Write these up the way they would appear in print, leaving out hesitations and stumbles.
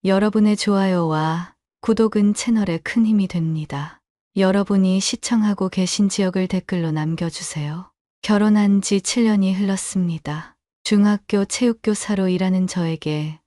여러분의 좋아요와 구독은 채널에 큰 힘이 됩니다. 여러분이 시청하고 계신 지역을 댓글로 남겨주세요. 결혼한 지 7년이 흘렀습니다. 중학교 체육교사로 일하는 저에게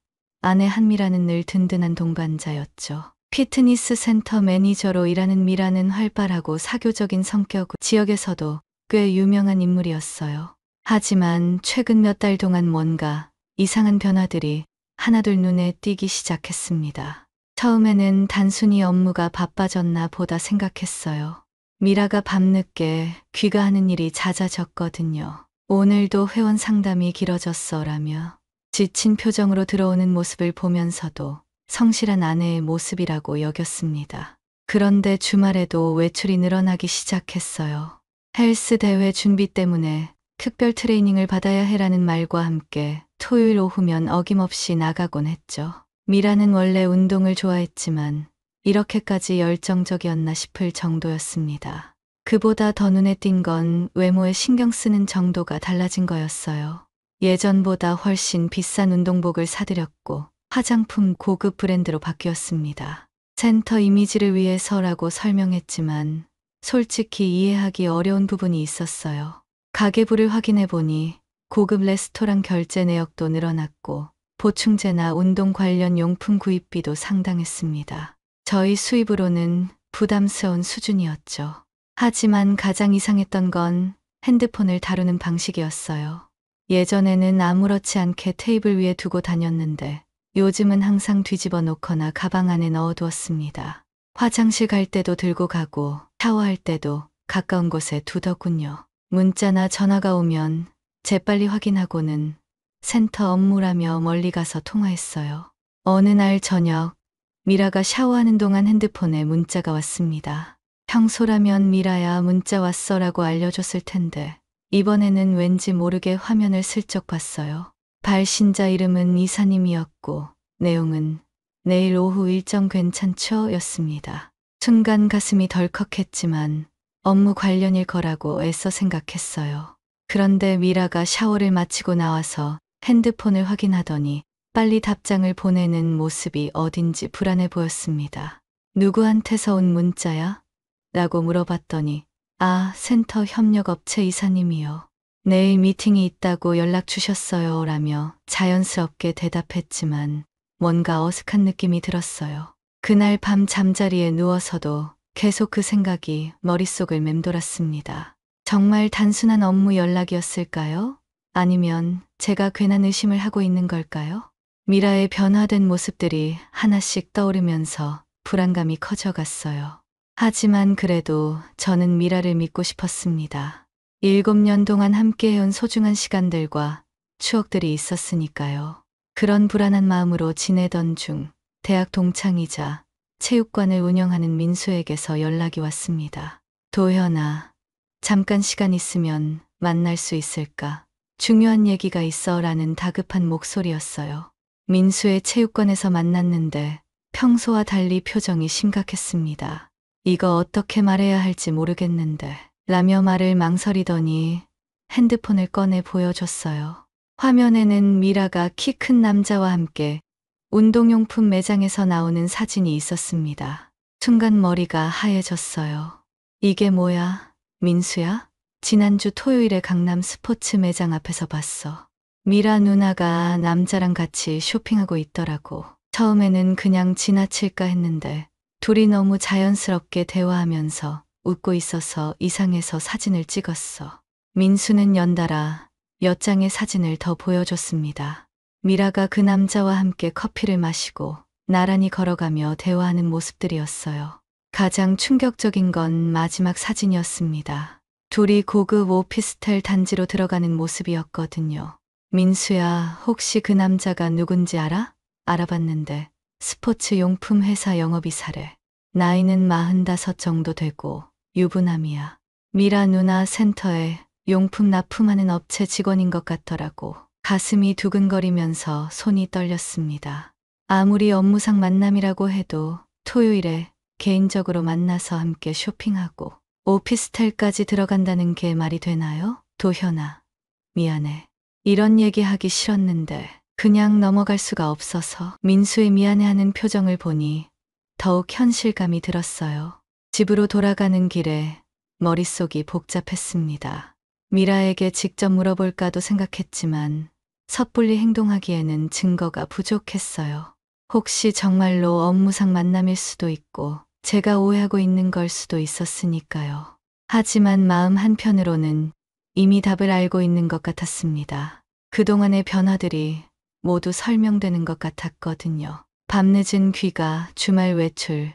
아내 한미라는 늘 든든한 동반자였죠. 피트니스 센터 매니저로 일하는 미라는 활발하고 사교적인 성격으로 지역에서도 꽤 유명한 인물이었어요. 하지만 최근 몇 달 동안 뭔가 이상한 변화들이 하나둘 눈에 띄기 시작했습니다. 처음에는 단순히 업무가 바빠졌나 보다 생각했어요. 미라가 밤늦게 귀가하는 일이 잦아졌거든요. 오늘도 회원 상담이 길어졌어라며 지친 표정으로 들어오는 모습을 보면서도 성실한 아내의 모습이라고 여겼습니다. 그런데 주말에도 외출이 늘어나기 시작했어요. 헬스 대회 준비 때문에 특별 트레이닝을 받아야 해라는 말과 함께 토요일 오후면 어김없이 나가곤 했죠. 미라는 원래 운동을 좋아했지만 이렇게까지 열정적이었나 싶을 정도였습니다. 그보다 더 눈에 띈 건 외모에 신경 쓰는 정도가 달라진 거였어요. 예전보다 훨씬 비싼 운동복을 사들였고 화장품 고급 브랜드로 바뀌었습니다. 센터 이미지를 위해서라고 설명했지만 솔직히 이해하기 어려운 부분이 있었어요. 가계부를 확인해 보니 고급 레스토랑 결제 내역도 늘어났고 보충제나 운동 관련 용품 구입비도 상당했습니다. 저희 수입으로는 부담스러운 수준이었죠. 하지만 가장 이상했던 건 핸드폰을 다루는 방식이었어요. 예전에는 아무렇지 않게 테이블 위에 두고 다녔는데 요즘은 항상 뒤집어 놓거나 가방 안에 넣어두었습니다. 화장실 갈 때도 들고 가고 샤워할 때도 가까운 곳에 두더군요. 문자나 전화가 오면 재빨리 확인하고는 센터 업무라며 멀리 가서 통화했어요. 어느 날 저녁 미라가 샤워하는 동안 핸드폰에 문자가 왔습니다. 평소라면 미라야 문자 왔어라고 알려줬을 텐데 이번에는 왠지 모르게 화면을 슬쩍 봤어요. 발신자 이름은 이사님이었고 내용은 내일 오후 일정 괜찮죠? 였습니다. 순간 가슴이 덜컥했지만 업무 관련일 거라고 애써 생각했어요. 그런데 미라가 샤워를 마치고 나와서 핸드폰을 확인하더니 빨리 답장을 보내는 모습이 어딘지 불안해 보였습니다. 누구한테서 온 문자야? 라고 물어봤더니 센터 협력업체 이사님이요. 내일 미팅이 있다고 연락 주셨어요 라며 자연스럽게 대답했지만 뭔가 어색한 느낌이 들었어요. 그날 밤 잠자리에 누워서도 계속 그 생각이 머릿속을 맴돌았습니다. 정말 단순한 업무 연락이었을까요? 아니면 제가 괜한 의심을 하고 있는 걸까요? 미라의 변화된 모습들이 하나씩 떠오르면서 불안감이 커져갔어요. 하지만 그래도 저는 미라를 믿고 싶었습니다. 7년 동안 함께해온 소중한 시간들과 추억들이 있었으니까요. 그런 불안한 마음으로 지내던 중 대학 동창이자 체육관을 운영하는 민수에게서 연락이 왔습니다. 도현아, 잠깐 시간 있으면 만날 수 있을까? 중요한 얘기가 있어 라는 다급한 목소리였어요. 민수의 체육관에서 만났는데 평소와 달리 표정이 심각했습니다. 이거 어떻게 말해야 할지 모르겠는데 라며 말을 망설이더니 핸드폰을 꺼내 보여줬어요. 화면에는 미라가 키 큰 남자와 함께 운동용품 매장에서 나오는 사진이 있었습니다. 순간 머리가 하얘졌어요. 이게 뭐야? 민수야? 지난주 토요일에 강남 스포츠 매장 앞에서 봤어. 미라 누나가 남자랑 같이 쇼핑하고 있더라고. 처음에는 그냥 지나칠까 했는데 둘이 너무 자연스럽게 대화하면서 웃고 있어서 이상해서 사진을 찍었어. 민수는 연달아 몇 장의 사진을 더 보여줬습니다. 미라가 그 남자와 함께 커피를 마시고 나란히 걸어가며 대화하는 모습들이었어요. 가장 충격적인 건 마지막 사진이었습니다. 둘이 고급 오피스텔 단지로 들어가는 모습이었거든요. 민수야, 혹시 그 남자가 누군지 알아? 알아봤는데 스포츠 용품 회사 영업이사래. 나이는 45 정도 되고 유부남이야. 미라 누나 센터에 용품 납품하는 업체 직원인 것 같더라고. 가슴이 두근거리면서 손이 떨렸습니다. 아무리 업무상 만남이라고 해도 토요일에 개인적으로 만나서 함께 쇼핑하고 오피스텔까지 들어간다는 게 말이 되나요? 도현아, 미안해. 이런 얘기하기 싫었는데 그냥 넘어갈 수가 없어서 민수의 미안해하는 표정을 보니 더욱 현실감이 들었어요. 집으로 돌아가는 길에 머릿속이 복잡했습니다. 미라에게 직접 물어볼까도 생각했지만 섣불리 행동하기에는 증거가 부족했어요. 혹시 정말로 업무상 만남일 수도 있고 제가 오해하고 있는 걸 수도 있었으니까요. 하지만 마음 한편으로는 이미 답을 알고 있는 것 같았습니다. 그동안의 변화들이 모두 설명되는 것 같았거든요. 밤늦은 귀가, 주말 외출,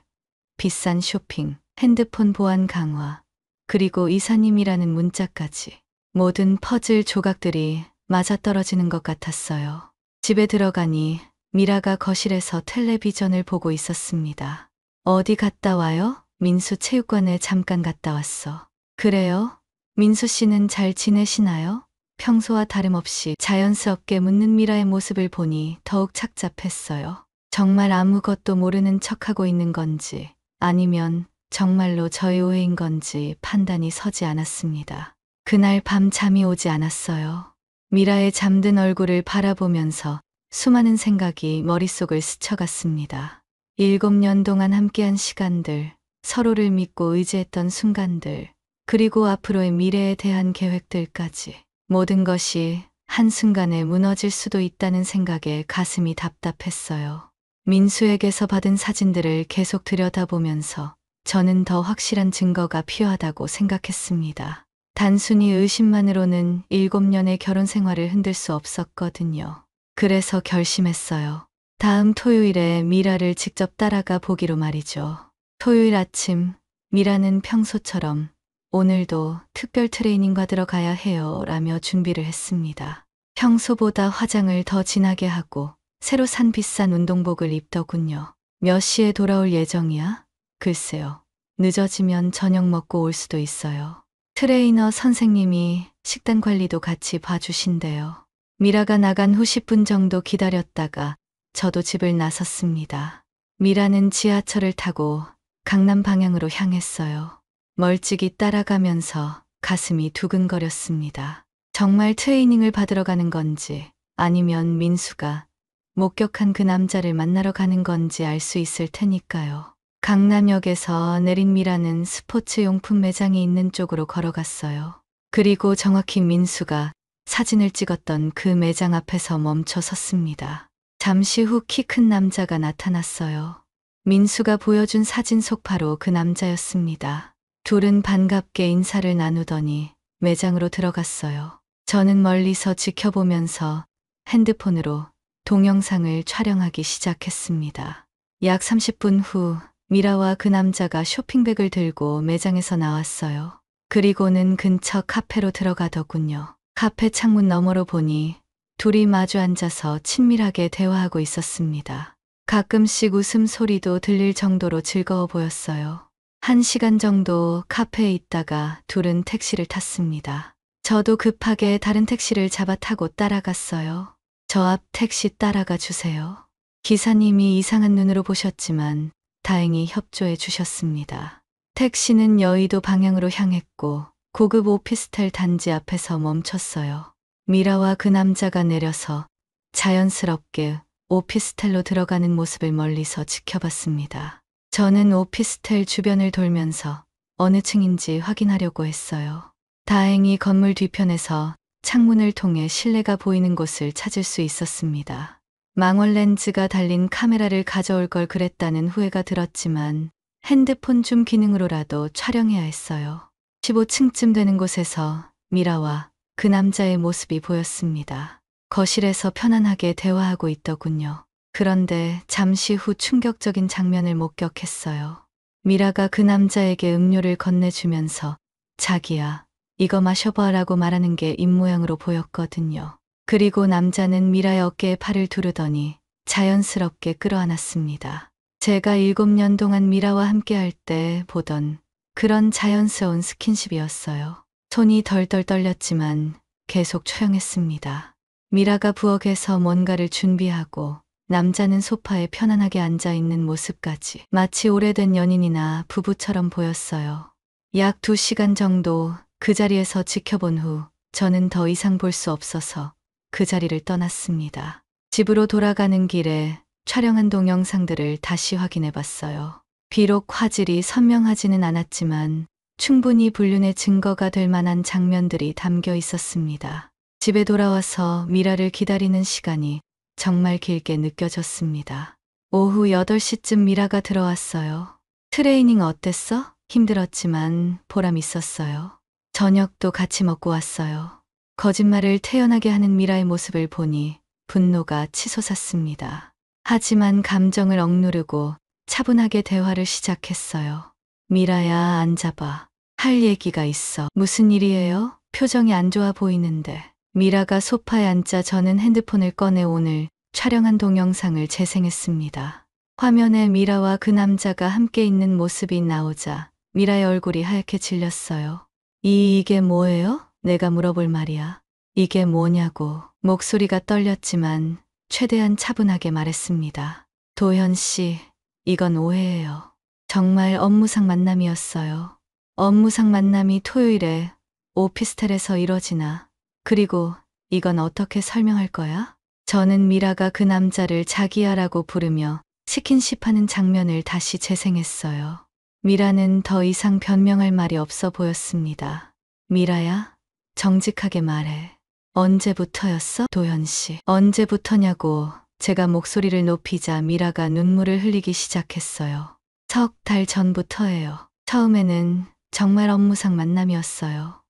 비싼 쇼핑, 핸드폰 보안 강화, 그리고 이사님이라는 문자까지 모든 퍼즐 조각들이 맞아떨어지는 것 같았어요. 집에 들어가니 미라가 거실에서 텔레비전을 보고 있었습니다. 어디 갔다 와요? 민수 체육관에 잠깐 갔다 왔어. 그래요? 민수 씨는 잘 지내시나요? 평소와 다름없이 자연스럽게 묻는 미라의 모습을 보니 더욱 착잡했어요. 정말 아무것도 모르는 척하고 있는 건지 아니면 정말로 저의 오해인 건지 판단이 서지 않았습니다. 그날 밤 잠이 오지 않았어요. 미라의 잠든 얼굴을 바라보면서 수많은 생각이 머릿속을 스쳐갔습니다. 7년 동안 함께한 시간들, 서로를 믿고 의지했던 순간들, 그리고 앞으로의 미래에 대한 계획들까지 모든 것이 한순간에 무너질 수도 있다는 생각에 가슴이 답답했어요. 민수에게서 받은 사진들을 계속 들여다보면서 저는 더 확실한 증거가 필요하다고 생각했습니다. 단순히 의심만으로는 7년의 결혼 생활을 흔들 수 없었거든요. 그래서 결심했어요. 다음 토요일에 미라를 직접 따라가 보기로 말이죠. 토요일 아침, 미라는 평소처럼 오늘도 특별 트레이닝 받으러 가야 해요 라며 준비를 했습니다. 평소보다 화장을 더 진하게 하고 새로 산 비싼 운동복을 입더군요. 몇 시에 돌아올 예정이야? 글쎄요. 늦어지면 저녁 먹고 올 수도 있어요. 트레이너 선생님이 식단 관리도 같이 봐주신대요. 미라가 나간 후 10분 정도 기다렸다가 저도 집을 나섰습니다. 미라는 지하철을 타고 강남 방향으로 향했어요. 멀찍이 따라가면서 가슴이 두근거렸습니다. 정말 트레이닝을 받으러 가는 건지 아니면 민수가 목격한 그 남자를 만나러 가는 건지 알 수 있을 테니까요. 강남역에서 내린 미라는 스포츠 용품 매장이 있는 쪽으로 걸어갔어요. 그리고 정확히 민수가 사진을 찍었던 그 매장 앞에서 멈춰 섰습니다. 잠시 후 키 큰 남자가 나타났어요. 민수가 보여준 사진 속 바로 그 남자였습니다. 둘은 반갑게 인사를 나누더니 매장으로 들어갔어요. 저는 멀리서 지켜보면서 핸드폰으로 동영상을 촬영하기 시작했습니다. 약 30분 후 미라와 그 남자가 쇼핑백을 들고 매장에서 나왔어요. 그리고는 근처 카페로 들어가더군요. 카페 창문 너머로 보니 둘이 마주 앉아서 친밀하게 대화하고 있었습니다. 가끔씩 웃음소리도 들릴 정도로 즐거워 보였어요. 1시간 정도 카페에 있다가 둘은 택시를 탔습니다. 저도 급하게 다른 택시를 잡아 타고 따라갔어요. 저 앞 택시 따라가 주세요. 기사님이 이상한 눈으로 보셨지만 다행히 협조해 주셨습니다. 택시는 여의도 방향으로 향했고 고급 오피스텔 단지 앞에서 멈췄어요. 미라와 그 남자가 내려서 자연스럽게 오피스텔로 들어가는 모습을 멀리서 지켜봤습니다. 저는 오피스텔 주변을 돌면서 어느 층인지 확인하려고 했어요. 다행히 건물 뒤편에서 창문을 통해 실내가 보이는 곳을 찾을 수 있었습니다. 망원 렌즈가 달린 카메라를 가져올 걸 그랬다는 후회가 들었지만 핸드폰 줌 기능으로라도 촬영해야 했어요. 15층쯤 되는 곳에서 미라와 그 남자의 모습이 보였습니다. 거실에서 편안하게 대화하고 있더군요. 그런데 잠시 후 충격적인 장면을 목격했어요. 미라가 그 남자에게 음료를 건네주면서 자기야, 이거 마셔봐라고 말하는 게 입모양으로 보였거든요. 그리고 남자는 미라의 어깨에 팔을 두르더니 자연스럽게 끌어안았습니다. 제가 7년 동안 미라와 함께할 때 보던 그런 자연스러운 스킨십이었어요. 손이 덜덜 떨렸지만 계속 초연했습니다. 미라가 부엌에서 뭔가를 준비하고 남자는 소파에 편안하게 앉아있는 모습까지 마치 오래된 연인이나 부부처럼 보였어요. 약 2시간 정도 그 자리에서 지켜본 후 저는 더 이상 볼 수 없어서 그 자리를 떠났습니다. 집으로 돌아가는 길에 촬영한 동영상들을 다시 확인해 봤어요. 비록 화질이 선명하지는 않았지만 충분히 불륜의 증거가 될 만한 장면들이 담겨 있었습니다. 집에 돌아와서 미라를 기다리는 시간이 정말 길게 느껴졌습니다. 오후 8시쯤 미라가 들어왔어요. 트레이닝 어땠어? 힘들었지만 보람 있었어요. 저녁도 같이 먹고 왔어요. 거짓말을 태연하게 하는 미라의 모습을 보니 분노가 치솟았습니다. 하지만 감정을 억누르고 차분하게 대화를 시작했어요. 미라야, 앉아봐. 할 얘기가 있어. 무슨 일이에요? 표정이 안 좋아 보이는데. 미라가 소파에 앉자 저는 핸드폰을 꺼내 오늘 촬영한 동영상을 재생했습니다. 화면에 미라와 그 남자가 함께 있는 모습이 나오자 미라의 얼굴이 하얗게 질렸어요. 이게 뭐예요? 내가 물어볼 말이야. 이게 뭐냐고. 목소리가 떨렸지만 최대한 차분하게 말했습니다. 도현 씨, 이건 오해예요. 정말 업무상 만남이었어요. 업무상 만남이 토요일에 오피스텔에서 이뤄지나. 그리고 이건 어떻게 설명할 거야? 저는 미라가 그 남자를 자기야라고 부르며 스킨십하는 장면을 다시 재생했어요. 미라는 더 이상 변명할 말이 없어 보였습니다. 미라야, 정직하게 말해. 언제부터였어? 도현 씨. 언제부터냐고. 제가 목소리를 높이자 미라가 눈물을 흘리기 시작했어요. 석 달 전부터예요. 처음에는 정말 업무상 만남이었어요.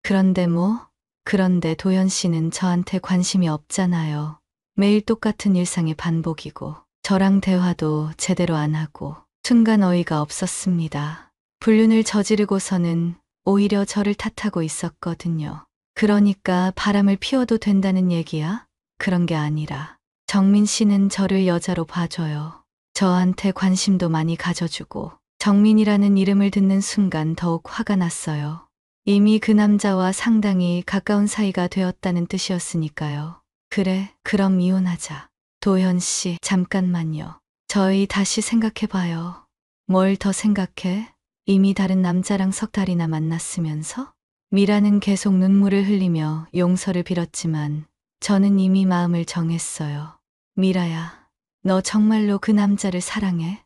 그런데 뭐? 그런데 도현 씨는 저한테 관심이 없잖아요. 매일 똑같은 일상의 반복이고, 저랑 대화도 제대로 안 하고, 순간 어이가 없었습니다. 불륜을 저지르고서는 오히려 저를 탓하고 있었거든요. 그러니까 바람을 피워도 된다는 얘기야? 그런 게 아니라 정민 씨는 저를 여자로 봐줘요. 저한테 관심도 많이 가져주고 정민이라는 이름을 듣는 순간 더욱 화가 났어요. 이미 그 남자와 상당히 가까운 사이가 되었다는 뜻이었으니까요. 그래, 그럼 이혼하자. 도현 씨, 잠깐만요. 저희 다시 생각해봐요. 뭘 더 생각해? 이미 다른 남자랑 석 달이나 만났으면서? 미라는 계속 눈물을 흘리며 용서를 빌었지만 저는 이미 마음을 정했어요. 미라야, 너 정말로 그 남자를 사랑해?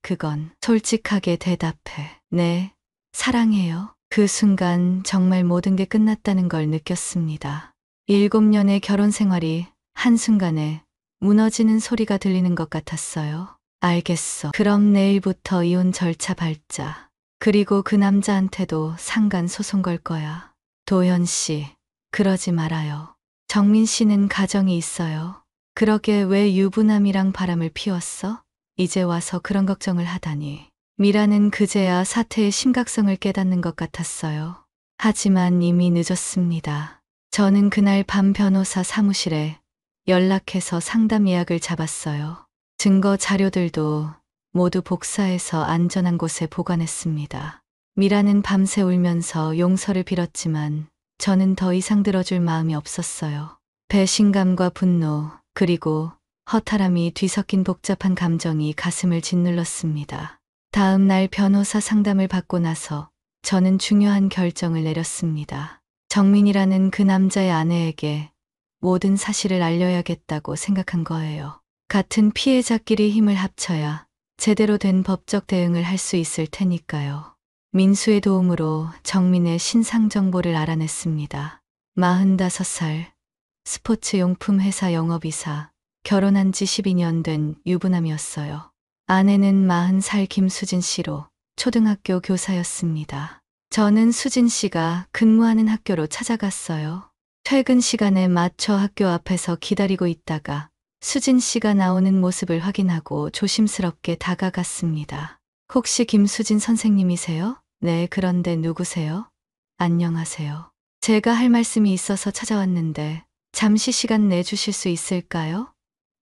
그건 솔직하게 대답해. 네, 사랑해요. 그 순간 정말 모든 게 끝났다는 걸 느꼈습니다. 7년의 결혼 생활이 한순간에 무너지는 소리가 들리는 것 같았어요. 알겠어. 그럼 내일부터 이혼 절차 밟자. 그리고 그 남자한테도 상간 소송 걸 거야. 도현 씨, 그러지 말아요. 정민 씨는 가정이 있어요. 그러게 왜 유부남이랑 바람을 피웠어? 이제 와서 그런 걱정을 하다니. 미라는 그제야 사태의 심각성을 깨닫는 것 같았어요. 하지만 이미 늦었습니다. 저는 그날 밤 변호사 사무실에 연락해서 상담 예약을 잡았어요. 증거 자료들도 모두 복사해서 안전한 곳에 보관했습니다. 미라는 밤새 울면서 용서를 빌었지만 저는 더 이상 들어줄 마음이 없었어요. 배신감과 분노, 그리고 허탈함이 뒤섞인 복잡한 감정이 가슴을 짓눌렀습니다. 다음 날 변호사 상담을 받고 나서 저는 중요한 결정을 내렸습니다. 정민이라는 그 남자의 아내에게 모든 사실을 알려야겠다고 생각한 거예요. 같은 피해자끼리 힘을 합쳐야 제대로 된 법적 대응을 할 수 있을 테니까요. 민수의 도움으로 정민의 신상 정보를 알아냈습니다. 45살, 스포츠용품 회사 영업이사, 결혼한 지 12년 된 유부남이었어요. 아내는 40살 김수진 씨로 초등학교 교사였습니다. 저는 수진 씨가 근무하는 학교로 찾아갔어요. 퇴근 시간에 맞춰 학교 앞에서 기다리고 있다가 수진 씨가 나오는 모습을 확인하고 조심스럽게 다가갔습니다. 혹시 김수진 선생님이세요? 네, 그런데 누구세요? 안녕하세요. 제가 할 말씀이 있어서 찾아왔는데 잠시 시간 내주실 수 있을까요?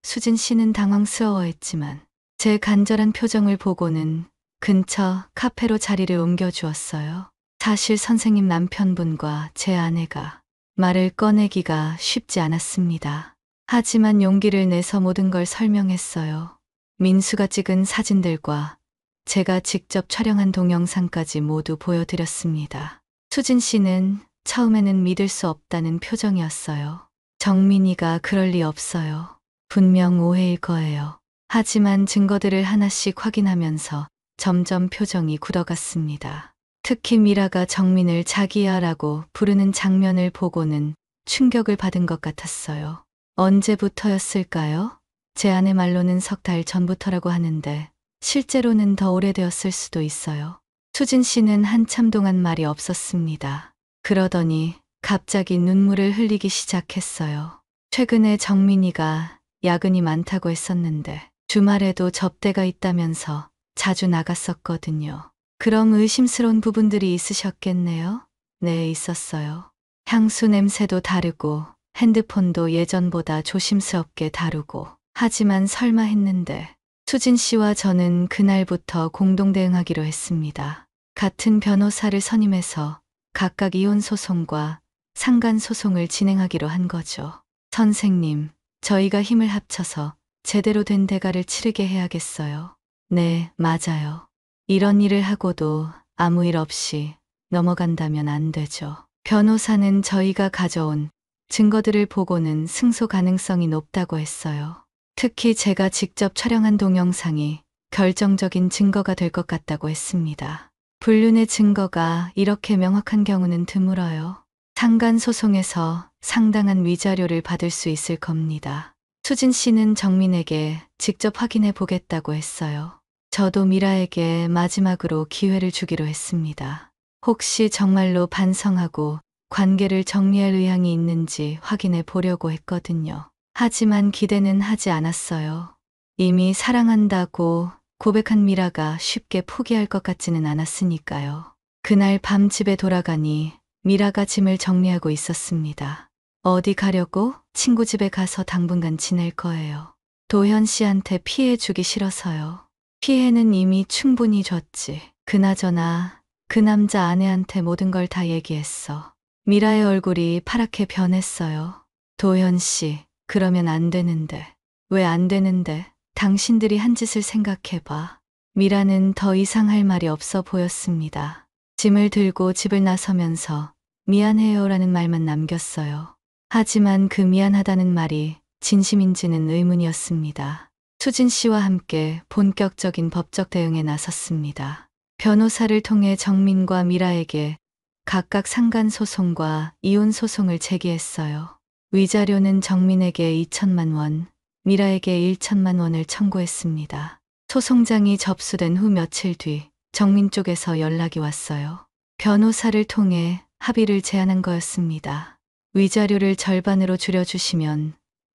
수진 씨는 당황스러워했지만 제 간절한 표정을 보고는 근처 카페로 자리를 옮겨주었어요. 사실 선생님 남편분과 제 아내가 말을 꺼내기가 쉽지 않았습니다. 하지만 용기를 내서 모든 걸 설명했어요. 민수가 찍은 사진들과 제가 직접 촬영한 동영상까지 모두 보여드렸습니다. 수진 씨는 처음에는 믿을 수 없다는 표정이었어요. 정민이가 그럴 리 없어요. 분명 오해일 거예요. 하지만 증거들을 하나씩 확인하면서 점점 표정이 굳어갔습니다. 특히 미라가 정민을 자기야라고 부르는 장면을 보고는 충격을 받은 것 같았어요. 언제부터였을까요? 제 아내 말로는 석 달 전부터라고 하는데 실제로는 더 오래되었을 수도 있어요. 수진 씨는 한참 동안 말이 없었습니다. 그러더니 갑자기 눈물을 흘리기 시작했어요. 최근에 정민이가 야근이 많다고 했었는데 주말에도 접대가 있다면서 자주 나갔었거든요. 그럼 의심스러운 부분들이 있으셨겠네요? 네, 있었어요. 향수 냄새도 다르고 핸드폰도 예전보다 조심스럽게 다루고 하지만 설마 했는데 수진 씨와 저는 그날부터 공동 대응하기로 했습니다. 같은 변호사를 선임해서 각각 이혼 소송과 상간 소송을 진행하기로 한 거죠. 선생님, 저희가 힘을 합쳐서 제대로 된 대가를 치르게 해야겠어요. 네, 맞아요. 이런 일을 하고도 아무 일 없이 넘어간다면 안 되죠. 변호사는 저희가 가져온 증거들을 보고는 승소 가능성이 높다고 했어요. 특히 제가 직접 촬영한 동영상이 결정적인 증거가 될 것 같다고 했습니다. 불륜의 증거가 이렇게 명확한 경우는 드물어요. 상간 소송에서 상당한 위자료를 받을 수 있을 겁니다. 수진 씨는 정민에게 직접 확인해 보겠다고 했어요. 저도 미라에게 마지막으로 기회를 주기로 했습니다. 혹시 정말로 반성하고 관계를 정리할 의향이 있는지 확인해 보려고 했거든요. 하지만 기대는 하지 않았어요. 이미 사랑한다고 고백한 미라가 쉽게 포기할 것 같지는 않았으니까요. 그날 밤 집에 돌아가니 미라가 짐을 정리하고 있었습니다. 어디 가려고? 친구 집에 가서 당분간 지낼 거예요. 도현 씨한테 피해 주기 싫어서요. 피해는 이미 충분히 줬지. 그나저나 그 남자 아내한테 모든 걸 다 얘기했어. 미라의 얼굴이 파랗게 변했어요. 도현 씨, 그러면 안 되는데. 왜 안 되는데? 당신들이 한 짓을 생각해봐. 미라는 더 이상 할 말이 없어 보였습니다. 짐을 들고 집을 나서면서 미안해요라는 말만 남겼어요. 하지만 그 미안하다는 말이 진심인지는 의문이었습니다. 수진 씨와 함께 본격적인 법적 대응에 나섰습니다. 변호사를 통해 정민과 미라에게 각각 상간 소송과 이혼 소송을 제기했어요. 위자료는 정민에게 2천만 원, 미라에게 1천만 원을 청구했습니다. 소송장이 접수된 후 며칠 뒤 정민 쪽에서 연락이 왔어요. 변호사를 통해 합의를 제안한 거였습니다. 위자료를 절반으로 줄여주시면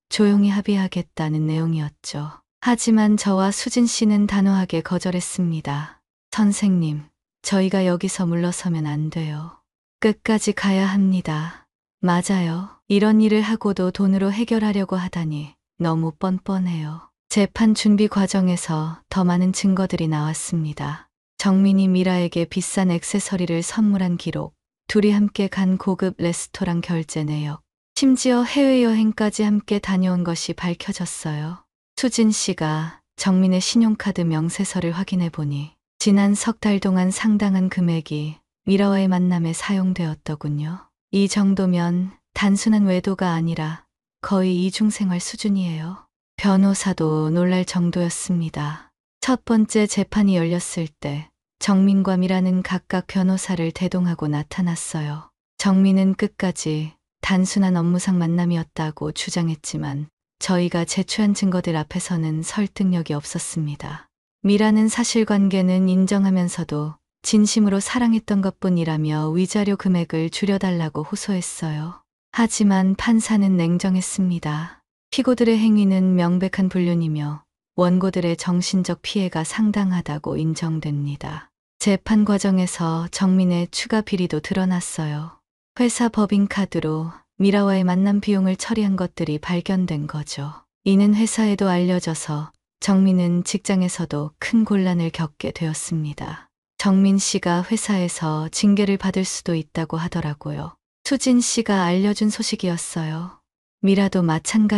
조용히 합의하겠다는 내용이었죠. 하지만 저와 수진 씨는 단호하게 거절했습니다. 선생님, 저희가 여기서 물러서면 안 돼요. 끝까지 가야 합니다. 맞아요. 이런 일을 하고도 돈으로 해결하려고 하다니 너무 뻔뻔해요. 재판 준비 과정에서 더 많은 증거들이 나왔습니다. 정민이 미라에게 비싼 액세서리를 선물한 기록, 둘이 함께 간 고급 레스토랑 결제 내역, 심지어 해외여행까지 함께 다녀온 것이 밝혀졌어요. 수진 씨가 정민의 신용카드 명세서를 확인해 보니 지난 석 달 동안 상당한 금액이 미라와의 만남에 사용되었더군요. 이 정도면 단순한 외도가 아니라 거의 이중생활 수준이에요. 변호사도 놀랄 정도였습니다. 첫 번째 재판이 열렸을 때 정민과 미라는 각각 변호사를 대동하고 나타났어요. 정민은 끝까지 단순한 업무상 만남이었다고 주장했지만 저희가 제출한 증거들 앞에서는 설득력이 없었습니다. 미라는 사실관계는 인정하면서도 진심으로 사랑했던 것뿐이라며 위자료 금액을 줄여달라고 호소했어요. 하지만 판사는 냉정했습니다. 피고들의 행위는 명백한 불륜이며 원고들의 정신적 피해가 상당하다고 인정됩니다. 재판 과정에서 정민의 추가 비리도 드러났어요. 회사 법인카드로 미라와의 만남 비용을 처리한 것들이 발견된 거죠. 이는 회사에도 알려져서 정민은 직장에서도 큰 곤란을 겪게 되었습니다. 정민 씨가 회사에서 징계를 받을 수도 있다고 하더라고요. 수진 씨가 알려준 소식이었어요. 미라도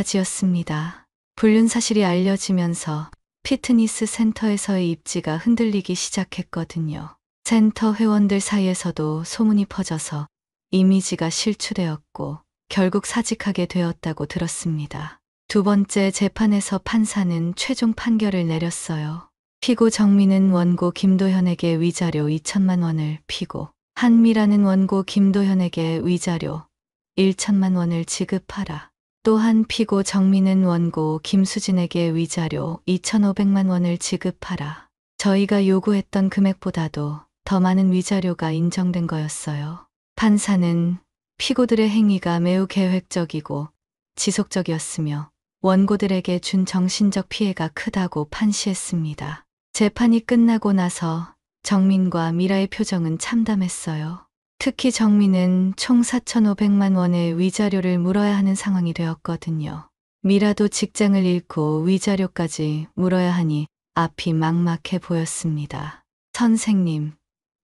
마찬가지였습니다. 불륜 사실이 알려지면서 피트니스 센터에서의 입지가 흔들리기 시작했거든요. 센터 회원들 사이에서도 소문이 퍼져서 이미지가 실추되었고 결국 사직하게 되었다고 들었습니다. 두 번째 재판에서 판사는 최종 판결을 내렸어요. 피고 정민은 원고 김도현에게 위자료 2천만 원을, 피고 한미라는 원고 김도현에게 위자료 1천만 원을 지급하라. 또한 피고 정민은 원고 김수진에게 위자료 2,500만 원을 지급하라. 저희가 요구했던 금액보다도 더 많은 위자료가 인정된 거였어요. 판사는 피고들의 행위가 매우 계획적이고 지속적이었으며 원고들에게 준 정신적 피해가 크다고 판시했습니다. 재판이 끝나고 나서 정민과 미라의 표정은 참담했어요. 특히 정민은 총 4,500만 원의 위자료를 물어야 하는 상황이 되었거든요. 미라도 직장을 잃고 위자료까지 물어야 하니 앞이 막막해 보였습니다. 선생님,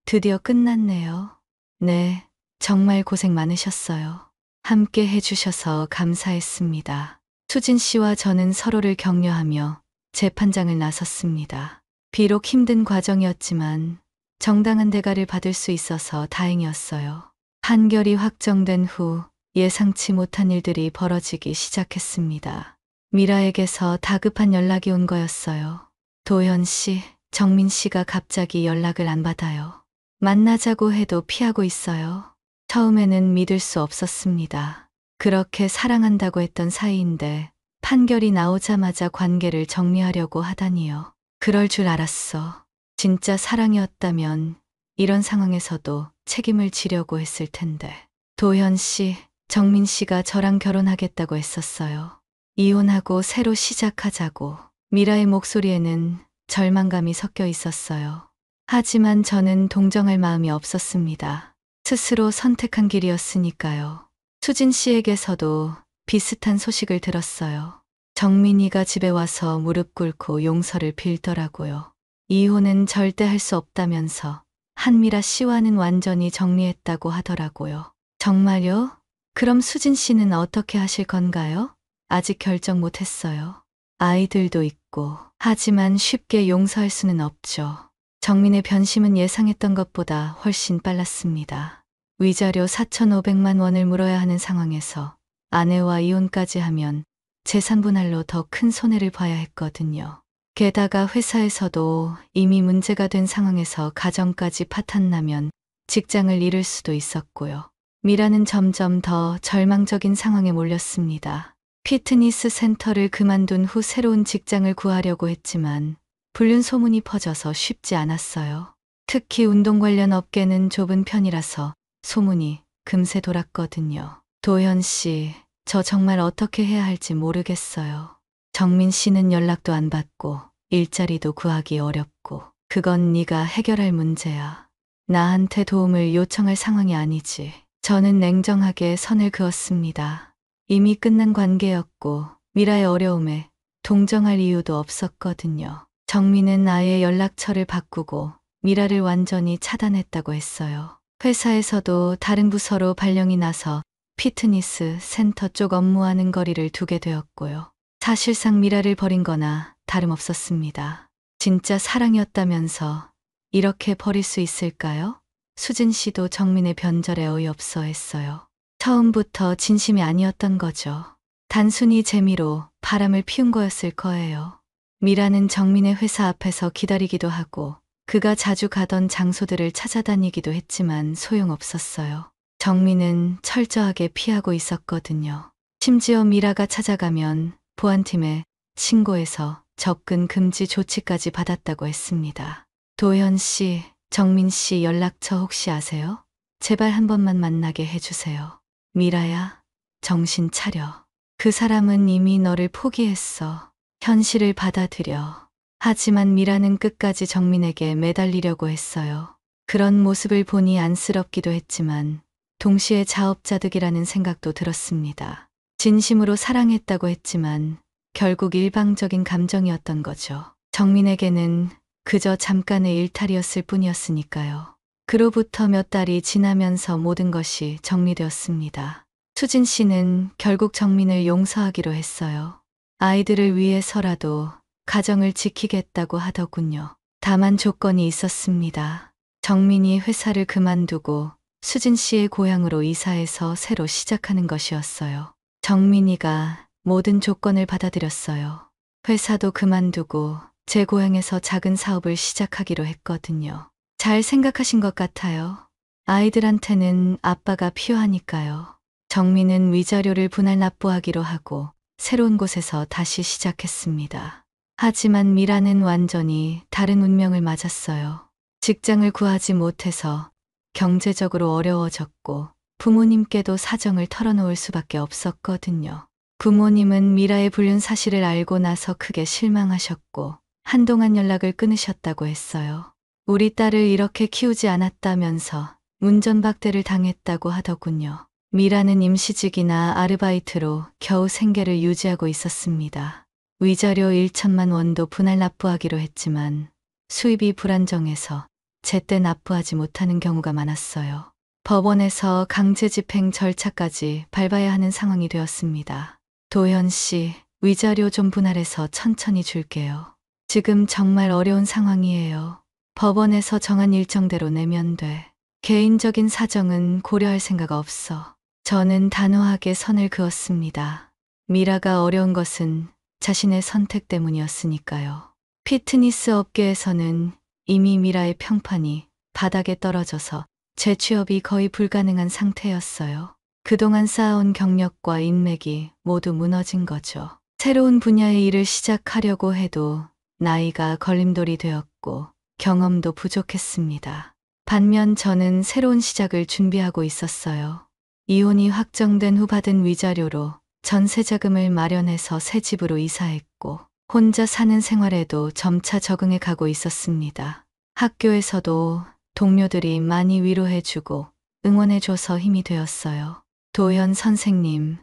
드디어 끝났네요. 네, 정말 고생 많으셨어요. 함께 해주셔서 감사했습니다. 수진 씨와 저는 서로를 격려하며 재판장을 나섰습니다. 비록 힘든 과정이었지만 정당한 대가를 받을 수 있어서 다행이었어요. 판결이 확정된 후 예상치 못한 일들이 벌어지기 시작했습니다. 미라에게서 다급한 연락이 온 거였어요. 도현 씨, 정민 씨가 갑자기 연락을 안 받아요. 만나자고 해도 피하고 있어요. 처음에는 믿을 수 없었습니다. 그렇게 사랑한다고 했던 사이인데 판결이 나오자마자 관계를 정리하려고 하다니요. 그럴 줄 알았어. 진짜 사랑이었다면 이런 상황에서도 책임을 지려고 했을 텐데. 도현 씨, 정민 씨가 저랑 결혼하겠다고 했었어요. 이혼하고 새로 시작하자고. 미라의 목소리에는 절망감이 섞여 있었어요. 하지만 저는 동정할 마음이 없었습니다. 스스로 선택한 길이었으니까요. 수진 씨에게서도 비슷한 소식을 들었어요. 정민이가 집에 와서 무릎 꿇고 용서를 빌더라고요. 이혼은 절대 할 수 없다면서 한미라 씨와는 완전히 정리했다고 하더라고요. 정말요? 그럼 수진 씨는 어떻게 하실 건가요? 아직 결정 못했어요. 아이들도 있고. 하지만 쉽게 용서할 수는 없죠. 정민의 변심은 예상했던 것보다 훨씬 빨랐습니다. 위자료 4,500만 원을 물어야 하는 상황에서 아내와 이혼까지 하면 재산 분할로 더 큰 손해를 봐야 했거든요. 게다가 회사에서도 이미 문제가 된 상황에서 가정까지 파탄나면 직장을 잃을 수도 있었고요. 미라는 점점 더 절망적인 상황에 몰렸습니다. 피트니스 센터를 그만둔 후 새로운 직장을 구하려고 했지만 불륜 소문이 퍼져서 쉽지 않았어요. 특히 운동 관련 업계는 좁은 편이라서 소문이 금세 돌았거든요. 도현 씨, 저 정말 어떻게 해야 할지 모르겠어요. 정민 씨는 연락도 안 받고 일자리도 구하기 어렵고 그건 네가 해결할 문제야. 나한테 도움을 요청할 상황이 아니지. 저는 냉정하게 선을 그었습니다. 이미 끝난 관계였고 미라의 어려움에 동정할 이유도 없었거든요. 정민은 아예 연락처를 바꾸고 미라를 완전히 차단했다고 했어요. 회사에서도 다른 부서로 발령이 나서 피트니스 센터 쪽 업무하는 거리를 두게 되었고요. 사실상 미라를 버린 거나 다름없었습니다. 진짜 사랑이었다면서 이렇게 버릴 수 있을까요? 수진 씨도 정민의 변절에 어이없어 했어요. 처음부터 진심이 아니었던 거죠. 단순히 재미로 바람을 피운 거였을 거예요. 미라는 정민의 회사 앞에서 기다리기도 하고 그가 자주 가던 장소들을 찾아다니기도 했지만 소용없었어요. 정민은 철저하게 피하고 있었거든요. 심지어 미라가 찾아가면 보안팀에 신고해서 접근 금지 조치까지 받았다고 했습니다. 도현 씨, 정민 씨 연락처 혹시 아세요? 제발 한 번만 만나게 해주세요. 미라야, 정신 차려. 그 사람은 이미 너를 포기했어. 현실을 받아들여. 하지만 미라는 끝까지 정민에게 매달리려고 했어요. 그런 모습을 보니 안쓰럽기도 했지만 동시에 자업자득이라는 생각도 들었습니다. 진심으로 사랑했다고 했지만 결국 일방적인 감정이었던 거죠. 정민에게는 그저 잠깐의 일탈이었을 뿐이었으니까요. 그로부터 몇 달이 지나면서 모든 것이 정리되었습니다. 수진 씨는 결국 정민을 용서하기로 했어요. 아이들을 위해서라도 가정을 지키겠다고 하더군요. 다만 조건이 있었습니다. 정민이 회사를 그만두고 수진 씨의 고향으로 이사해서 새로 시작하는 것이었어요. 정민이가 모든 조건을 받아들였어요. 회사도 그만두고 제 고향에서 작은 사업을 시작하기로 했거든요. 잘 생각하신 것 같아요. 아이들한테는 아빠가 필요하니까요. 정민은 위자료를 분할 납부하기로 하고 새로운 곳에서 다시 시작했습니다. 하지만 미라는 완전히 다른 운명을 맞았어요. 직장을 구하지 못해서 경제적으로 어려워졌고 부모님께도 사정을 털어놓을 수밖에 없었거든요. 부모님은 미라의 불륜 사실을 알고 나서 크게 실망하셨고 한동안 연락을 끊으셨다고 했어요. 우리 딸을 이렇게 키우지 않았다면서 운전박대를 당했다고 하더군요. 미라는 임시직이나 아르바이트로 겨우 생계를 유지하고 있었습니다. 위자료 1천만 원도 분할 납부하기로 했지만 수입이 불안정해서 제때 납부하지 못하는 경우가 많았어요. 법원에서 강제 집행 절차까지 밟아야 하는 상황이 되었습니다. 도현 씨, 위자료 좀 분할해서 천천히 줄게요. 지금 정말 어려운 상황이에요. 법원에서 정한 일정대로 내면 돼. 개인적인 사정은 고려할 생각 없어. 저는 단호하게 선을 그었습니다. 미라가 어려운 것은 자신의 선택 때문이었으니까요. 피트니스 업계에서는 이미 미라의 평판이 바닥에 떨어져서 재취업이 거의 불가능한 상태였어요. 그동안 쌓아온 경력과 인맥이 모두 무너진 거죠. 새로운 분야의 일을 시작하려고 해도 나이가 걸림돌이 되었고 경험도 부족했습니다. 반면 저는 새로운 시작을 준비하고 있었어요. 이혼이 확정된 후 받은 위자료로 전세 자금을 마련해서 새 집으로 이사했고 혼자 사는 생활에도 점차 적응해 가고 있었습니다. 학교에서도 동료들이 많이 위로해주고 응원해줘서 힘이 되었어요. 도현 선생님,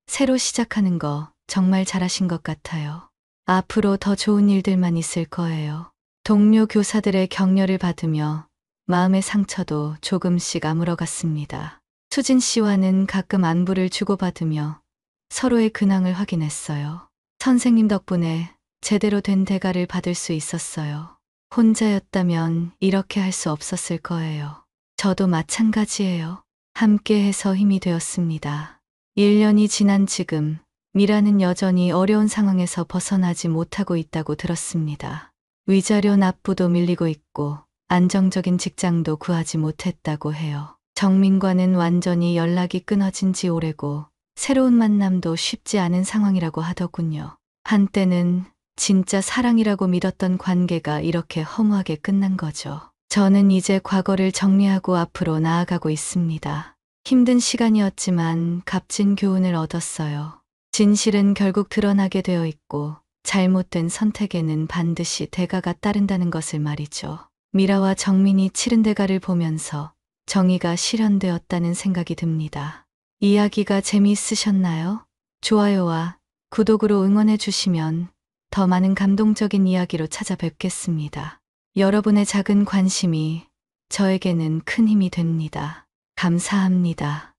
새로 시작하는 거 정말 잘하신 것 같아요. 앞으로 더 좋은 일들만 있을 거예요. 동료 교사들의 격려를 받으며 마음의 상처도 조금씩 아물어갔습니다. 수진 씨와는 가끔 안부를 주고받으며 서로의 근황을 확인했어요. 선생님 덕분에 제대로 된 대가를 받을 수 있었어요. 혼자였다면 이렇게 할 수 없었을 거예요. 저도 마찬가지예요. 함께해서 힘이 되었습니다. 1년이 지난 지금 미라는 여전히 어려운 상황에서 벗어나지 못하고 있다고 들었습니다. 위자료 납부도 밀리고 있고 안정적인 직장도 구하지 못했다고 해요. 정민과는 완전히 연락이 끊어진 지 오래고 새로운 만남도 쉽지 않은 상황이라고 하더군요. 한때는 진짜 사랑이라고 믿었던 관계가 이렇게 허무하게 끝난 거죠. 저는 이제 과거를 정리하고 앞으로 나아가고 있습니다. 힘든 시간이었지만 값진 교훈을 얻었어요. 진실은 결국 드러나게 되어 있고 잘못된 선택에는 반드시 대가가 따른다는 것을 말이죠. 미라와 정민이 치른 대가를 보면서 정의가 실현되었다는 생각이 듭니다. 이야기가 재미있으셨나요? 좋아요와 구독으로 응원해 주시면 더 많은 감동적인 이야기로 찾아뵙겠습니다. 여러분의 작은 관심이 저에게는 큰 힘이 됩니다. 감사합니다.